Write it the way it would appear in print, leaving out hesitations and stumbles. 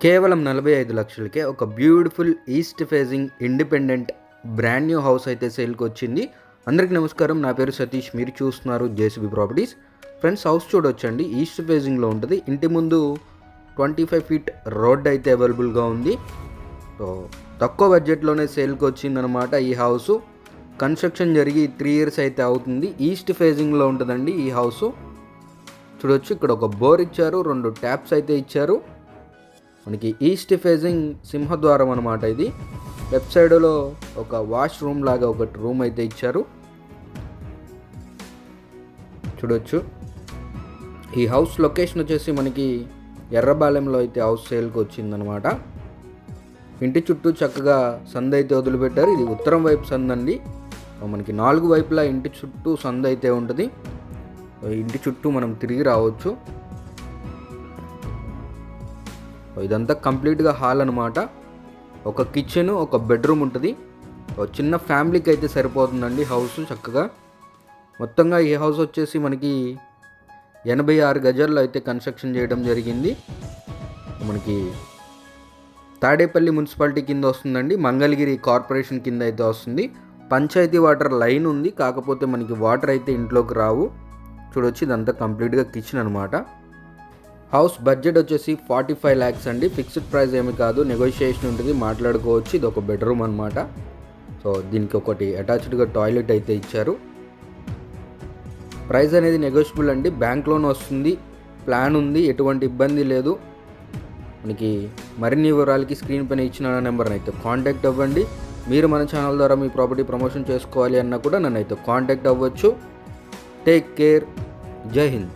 కేవలం 45 లక్షలకే ఒక beautiful east facing independent brand new house అయితే సేల్కి వచ్చింది. అందరికీ నమస్కారం, నా పేరు సతీష్, మీరు చూస్తున్నారు జేసీబీ ప్రాపర్టీస్. ఫ్రెండ్స్, హౌస్ చూడొచ్చండి, ఈస్ట్ ఫేసింగ్లో ఉంటుంది. ఇంటి ముందు 25 ఫీట్ రోడ్ అయితే అవైలబుల్గా ఉంది. సో తక్కువ బడ్జెట్లోనే సేల్కి వచ్చిందనమాట ఈ హౌస్. కన్స్ట్రక్షన్ జరిగి 3 ఇయర్స్ అయితే అవుతుంది. ఈస్ట్ ఫేసింగ్లో ఉంటుందండి ఈ హౌస్. చూడొచ్చు, ఇక్కడ ఒక బోర్ ఇచ్చారు, 2 ట్యాప్స్ అయితే ఇచ్చారు. మనకి ఈస్ట్ ఫేసింగ్ సింహద్వారం అనమాట ఇది. లెఫ్ట్ సైడ్లో ఒక వాష్ రూమ్ లాగా ఒకటి రూమ్ అయితే ఇచ్చారు. చూడొచ్చు, ఈ హౌస్ లొకేషన్ వచ్చేసి మనకి ఎర్రబాలెంలో అయితే హౌస్ సేల్కి వచ్చిందనమాట. ఇంటి చుట్టూ చక్కగా సందు అయితే వదిలిపెట్టారు. ఇది ఉత్తరం వైపు సందు అండి. మనకి 4 వైపులా ఇంటి చుట్టూ సందు అయితే ఉంటుంది. ఇంటి చుట్టూ మనం తిరిగి రావచ్చు. ఇదంతా కంప్లీట్గా హాల్ అనమాట. ఒక కిచెన్, ఒక బెడ్రూమ్ ఉంటుంది. చిన్న ఫ్యామిలీకి అయితే సరిపోతుందండి హౌస్ చక్కగా. మొత్తంగా ఈ హౌస్ వచ్చేసి మనకి 86 గజాల్లో అయితే కన్స్ట్రక్షన్ చేయడం జరిగింది. మనకి తాడేపల్లి మున్సిపాలిటీ కింద వస్తుందండి, మంగళగిరి కార్పొరేషన్ కింద అయితే వస్తుంది. పంచాయతీ వాటర్ లైన్ ఉంది, కాకపోతే మనకి వాటర్ అయితే ఇంట్లోకి రావు. చూడొచ్చు, ఇదంతా కంప్లీట్గా కిచెన్ అనమాట. హౌస్ బడ్జెట్ వచ్చేసి 45 lakhs అండి. ఫిక్స్డ్ ప్రైస్ ఏమి కాదు, నెగోషియేషన్ ఉంటుంది, మాట్లాడుకోవచ్చు. ఇది ఒక బెడ్రూమ్ అనమాట. సో దీనికి ఒకటి అటాచ్డ్గా టాయిలెట్ అయితే ఇచ్చారు. ప్రైస్ అనేది నెగోషియబుల్ అండి. బ్యాంక్ లోన్ వస్తుంది, ప్లాన్ ఉంది, ఎటువంటి ఇబ్బంది లేదు. మనకి మరిన్ని వివరాలకి స్క్రీన్ పైన ఇచ్చిన నెంబర్ని అయితే కాంటాక్ట్ అవ్వండి. మీరు మన ఛానల్ ద్వారా మీ ప్రాపర్టీ ప్రమోషన్ చేసుకోవాలి అన్నా కూడా నన్ను అయితే కాంటాక్ట్ అవ్వచ్చు. Take care. జై హింద్.